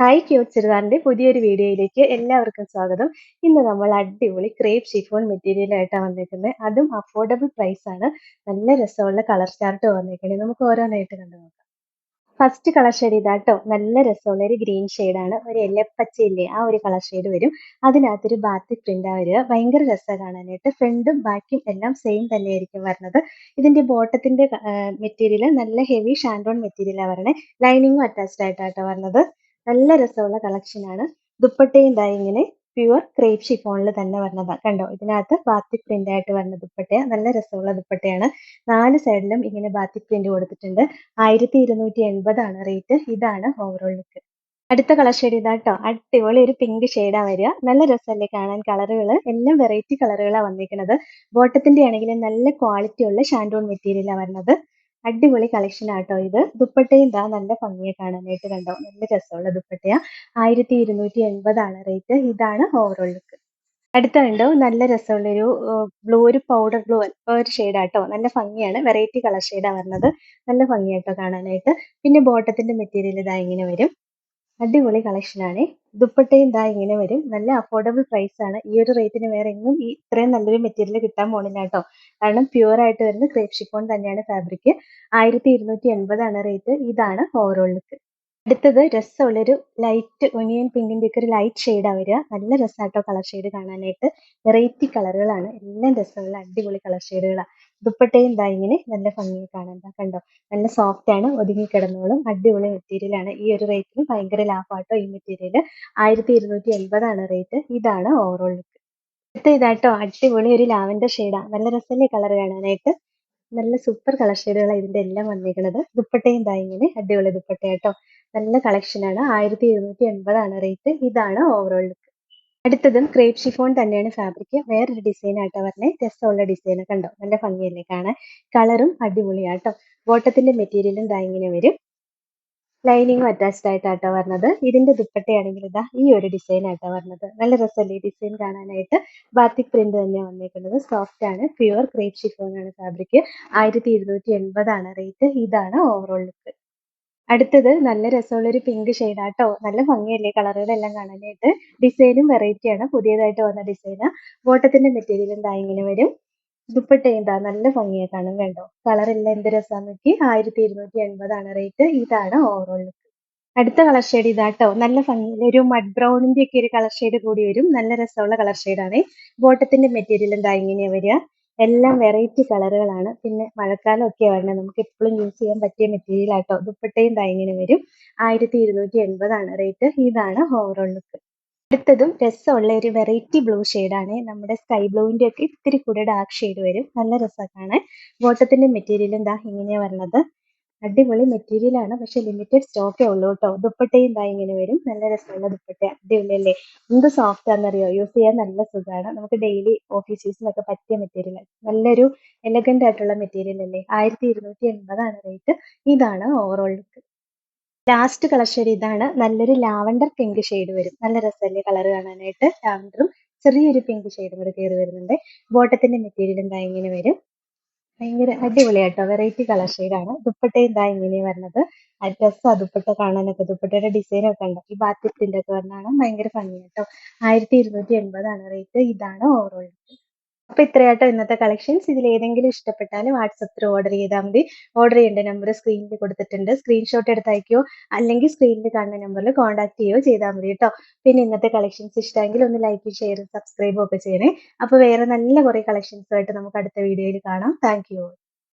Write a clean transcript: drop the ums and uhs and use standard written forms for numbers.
Hi cute ചുരിദാറിന്റെ പുതിയൊരു വീഡിയോയിലേക്ക് എല്ലാവർക്കും സ്വാഗതം. ഇന്ന് നമ്മൾ അടിപൊളി ക്രേപ്പ് ഷിഫോൺ മെറ്റീരിയൽ ആയിട്ടാണ് വന്നിരിക്കുന്നത്. അതും അഫോർഡബിൾ പ്രൈസ് ആണ്. നല്ല രസമുള്ള കളർ ചാർട്ട് വന്നിരിക്കുന്നത്. നമുക്ക് ഓരോന്നായിട്ട് കണ്ടു നോക്കാം. ഫസ്റ്റ് കളർ ഷെയ്ഡ് ഇതാട്ടോ. നല്ല രസമുള്ള ഒരു ഗ്രീൻ ആണ്. ഒരു എല്ലപ്പച്ചയില്ലേ ആ ഒരു കളർ ഷെയ്ഡ് വരും. അതിനകത്തൊരു ബാത്തിക് പ്രിന്റാ വരിക. ഭയങ്കര രസമാണ് കാണാനായിട്ട്. ഫ്രണ്ടും ബാക്കും എല്ലാം സെയിം തന്നെയായിരിക്കും വരുന്നത്. ഇതിന്റെ ബോട്ടത്തിന്റെ മെറ്റീരിയൽ നല്ല ഹെവി ഷാൻഡോൺ മെറ്റീരിയലാണ് വരണേ. ലൈനിങ്ങും അറ്റാച്ച്ഡ് ആയിട്ടാട്ടോ വരുന്നത്. നല്ല രസമുള്ള കളക്ഷൻ ആണ്. ദുപ്പട്ടയും ദാ ഇങ്ങനെ പ്യുവർ ക്രേപ്പ് ഷിഫോണിൽ തന്നെ വരുന്നതാ. കണ്ടോ, ഇതിനകത്ത് ബാത്തിക് പ്രിന്റ് ആയിട്ട് വരുന്ന ദുപ്പട്ടയാ. നല്ല രസമുള്ള ദുപ്പട്ടയാണ്. 4 സൈഡിലും ഇങ്ങനെ ബാത്തിക് പ്രിന്റ് കൊടുത്തിട്ടുണ്ട്. 1280 ആണ് റേറ്റ്. ഇതാണ് ഓവറോൾ ലുക്ക്. അടുത്ത കളർ ഷെയ്ഡ് ഇതാട്ടോ. അടിപൊളി ഒരു പിങ്ക് ഷെയ്ഡാ വരിക. നല്ല രസമല്ലേ കാണാൻ. കളറുകൾ എല്ലാം വെറൈറ്റി കളറുകളാണ് വന്നിരിക്കുന്നത്. ബോട്ടത്തിന്റെ ആണെങ്കിൽ നല്ല ക്വാളിറ്റി ഉള്ള ഷാൻഡോൺ മെറ്റീരിയലാ വരുന്നത്. അടിപൊളി കളക്ഷൻ ആട്ടോ ഇത്. ദുപ്പട്ടയും ഇതാ നല്ല ഭംഗിയെ കാണാനായിട്ട്. കണ്ടോ, നല്ല രസമുള്ള ദുപ്പട്ടയാ. 1280 ആണ് റേറ്റ്. ഇതാണ് ഓവറോൾ ലുക്ക്. അടുത്ത കണ്ടോ, നല്ല രസമുള്ളൊരു ബ്ലൂ, ഒരു പൗഡർ ബ്ലൂ ഒരു ഷെയ്ഡാട്ടോ. നല്ല ഭംഗിയാണ്. വെറൈറ്റി കളർ ഷെയ്ഡാ വരുന്നത്. നല്ല ഭംഗിയാട്ടോ കാണാനായിട്ട്. പിന്നെ ബോട്ടത്തിന്റെ മെറ്റീരിയൽ ഇതാ ഇങ്ങനെ വരും. അടിപൊളി കളക്ഷൻ ആണ്. ദുപ്പട്ടയും ദാ ഇങ്ങനെ വരും. നല്ല അഫോർഡബിൾ പ്രൈസ് ആണ്. ഈ ഒരു റേറ്റിന് വേറെ എങ്ങും ഇത്രയും നല്ലൊരു മെറ്റീരിയൽ കിട്ടാൻ പോണില്ല കേട്ടോ. കാരണം പ്യുവർ ആയിട്ട് വരുന്ന ക്രേപ്പ് ഷിഫോൺ തന്നെയാണ് ഫാബ്രിക്. 1280 ആണ് റേറ്റ്. ഇതാണ് ഓവറോൾ ലുക്ക്. അടുത്തത് രസമുള്ളൊരു ലൈറ്റ് ഒനിയൻ പിങ്കിന്റെ ഒക്കെ ഒരു ലൈറ്റ് ഷെയ്ഡാ വരിക. നല്ല രസാട്ടോ കളർ ഷെയ്ഡ് കാണാനായിട്ട്. വെറൈറ്റി കളറുകളാണ്. എല്ലാം രസമുള്ള അടിപൊളി കളർ ഷെയ്ഡുകളാണ്. ദുപ്പട്ടയും ദാ ഇങ്ങനെ നല്ല ഭംഗി കാണാൻ. ദാ കണ്ടോ, നല്ല സോഫ്റ്റ് ആണ്. ഒതുങ്ങി കിടന്നോളും. അടിപൊളി മെറ്റീരിയൽ ആണ്. ഈ ഒരു റേറ്റിന് ഭയങ്കര ലാഭമാട്ടോ ഈ മെറ്റീരിയൽ. 1280 ആണ് റേറ്റ്. ഇതാണ് ഓവറോൾ ലുക്ക്. അടുത്ത ഇതാട്ടോ. അടിപൊളി ഒരു ലാവൻഡർ ഷെയ്ഡാ. നല്ല രസമല്ലേ കളർ കാണാനായിട്ട്. നല്ല സൂപ്പർ കളർ ഷെയ്ഡുകളാണ് ഇതിന്റെ എല്ലാം വന്നിരിക്കുന്നത്. ദുപ്പട്ടയും ദാ ഇങ്ങനെ അടിപൊളി ദുപ്പട്ടയാട്ടോ. നല്ല കളക്ഷൻ ആണ്. 1280 ആണ് റേറ്റ്. ഇതാണ് ഓവറോൾ ലുക്ക്. അടുത്തതും ക്രേപ്പ് ഷിഫോൺ തന്നെയാണ് ഫാബ്രിക്. വേറൊരു ഡിസൈൻ ആട്ടോ പറഞ്ഞേ. രസമുള്ള ഡിസൈൻ കണ്ടോ, നല്ല ഭംഗിയല്ലേ കാണാൻ. കളറും അടിപൊളിയാട്ടോ. ബോട്ടത്തിന്റെ മെറ്റീരിയലും ദാ ഇങ്ങനെ വരും. ലൈനിങ്ങും അറ്റാച്ച്ഡ് ആയിട്ടാട്ടോ വരുന്നത്. ഇതിന്റെ ദുപ്പട്ടയാണെങ്കിൽ ഇതാ ഈ ഒരു ഡിസൈൻ ആട്ടോ വരുന്നത്. നല്ല രസമല്ലേ ഈ ഡിസൈൻ കാണാനായിട്ട്. ബാത്തിക് പ്രിന്റ് തന്നെയാണ് വന്നിരിക്കുന്നത്. സോഫ്റ്റ് ആണ്. പ്യുവർ ക്രേപ്പ് ഷിഫോൺ ആണ് ഫാബ്രിക്. 1280 ആണ് റേറ്റ്. ഇതാണ് ഓവറോൾ ലുക്ക്. അടുത്തത് നല്ല രസമുള്ള ഒരു പിങ്ക് ഷെയ്ഡാട്ടോ. നല്ല ഭംഗിയല്ലേ കളറുകളെല്ലാം കാണാനായിട്ട്. ഡിസൈനും വെറൈറ്റി ആണ്. പുതിയതായിട്ട് വന്ന ഡിസൈനാ. ബോട്ടത്തിന്റെ മെറ്റീരിയലും ദാ ഇങ്ങനെ വരും. ദുപ്പട്ടയും ദാ നല്ല ഭംഗിയാ കാണാൻ. കണ്ടോ, കളറെല്ലാം എന്ത് രസാന്ന് നോക്കി. 1280 ആണ് റേറ്റ്. ഇതാണ് ഓവറോൾ ലുക്ക്. അടുത്ത കളർ ഷെയ്ഡ് ഇതാട്ടോ. നല്ല ഭംഗിയുള്ള ഒരു മഡ് ബ്രൗണിന്റെ ഒക്കെ ഒരു കളർ ഷെയ്ഡ് കൂടി വരും. നല്ല രസമുള്ള കളർ ഷെയ്ഡാണ്. ബോട്ടത്തിന്റെ മെറ്റീരിയലും ദാ ഇങ്ങനെയാ വരിക. എല്ലാം വെറൈറ്റി കളറുകളാണ്. പിന്നെ മഴക്കാലം ഒക്കെ വരണം, നമുക്ക് എപ്പോഴും യൂസ് ചെയ്യാൻ പറ്റിയ മെറ്റീരിയൽ ആട്ടോ. ദുപ്പട്ടയും ദാ ഇങ്ങനെ വരും. 1280 ആണ് റേറ്റ്. ഇതാണ് ഓവറോൾ ലുക്ക്. അടുത്തതും രസമുള്ള ഒരു വെറൈറ്റി ബ്ലൂ ആണ്. നമ്മുടെ സ്കൈ ബ്ലൂവിന്റെ ഒക്കെ ഇത്തിരി കൂടെ ഡാർക്ക് ഷെയ്ഡ് വരും. നല്ല രസമാണ് കാണാൻ. ബോട്ടത്തിന്റെ മെറ്റീരിയലും ദാ ഇങ്ങനെയാ വരുന്നത്. അടിപൊളി മെറ്റീരിയൽ ആണ്. പക്ഷെ ലിമിറ്റഡ് സ്റ്റോക്കേ ഉള്ളൂ കേട്ടോ. ദുപ്പട്ടയും ദാ ഇങ്ങനെ വരും. നല്ല രസമുള്ള ദുപ്പട്ട. അടിപൊളിയല്ലേ. എന്ത് സോഫ്റ്റ് ആണെന്നറിയോ. യൂസ് ചെയ്യാൻ നല്ല സുഖമാണ്. നമുക്ക് ഡെയിലി ഓഫീസ് യൂസിനൊക്കെ പറ്റിയ മെറ്റീരിയൽ. നല്ലൊരു എലഗന്റ് ആയിട്ടുള്ള മെറ്റീരിയൽ അല്ലേ. 1280 ആണ് റേറ്റ്. ഇതാണ് overall look. Last colour shade ഇതാണ്. നല്ലൊരു ലാവൻഡർ പിങ്ക് ഷെയ്ഡ് വരും. നല്ല രസമല്ലേ കളർ കാണാനായിട്ട്. ലാവൻഡറും ചെറിയൊരു പിങ്ക് ഷെയ്ഡും കൂടെ കയറി വരുന്നുണ്ട്. ബോട്ടത്തിന്റെ മെറ്റീരിയൽ എന്താ ഇങ്ങനെ വരും. ഭയങ്കര അടിപൊളിയാട്ടോ. വെറൈറ്റി കളർ ഷെയ്ഡാണ്. ദുപ്പട്ടയും ദാ ഇങ്ങനെയാ വരുന്നത്. രസാ ദുപ്പട്ട കാണാനൊക്കെ. ദുപ്പട്ടയുടെ ഡിസൈനൊക്കെ ഉണ്ടോ. ഈ ബാത്തിക് പ്രിന്റ് ഒക്കെ വന്നാണ് ഭയങ്കര ഭംഗിയാട്ടോ. 1280 ആണ് റേറ്റ്. ഇതാണ് ഓവറോൾ. അപ്പൊ ഇത്രയാട്ടോ ഇന്നത്തെ കളക്ഷൻസ്. ഇതിൽ ഏതെങ്കിലും ഇഷ്ടപ്പെട്ടാൽ വാട്സപ്പ് ത്രൂ ഓർഡർ ചെയ്താൽ മതി. ഓർഡർ ചെയ്യേണ്ട നമ്പർ സ്ക്രീനിൽ കൊടുത്തിട്ടുണ്ട്. സ്ക്രീൻഷോട്ട് എടുത്ത് അയക്കുകയോ അല്ലെങ്കിൽ സ്ക്രീനിൽ കാണുന്ന നമ്പറിൽ കോൺടാക്ട് ചെയ്യുകയോ ചെയ്താൽ മതി കേട്ടോ. പിന്നെ ഇന്നത്തെ കളക്ഷൻസ് ഇഷ്ടമെങ്കിൽ ഒന്ന് ലൈക്ക് ഷെയർ സബ്സ്ക്രൈബും ഒക്കെ ചെയ്യണേ. അപ്പൊ വേറെ നല്ല കുറെ കളക്ഷൻസുമായിട്ട് നമുക്ക് അടുത്ത വീഡിയോയിൽ കാണാം. Thank you.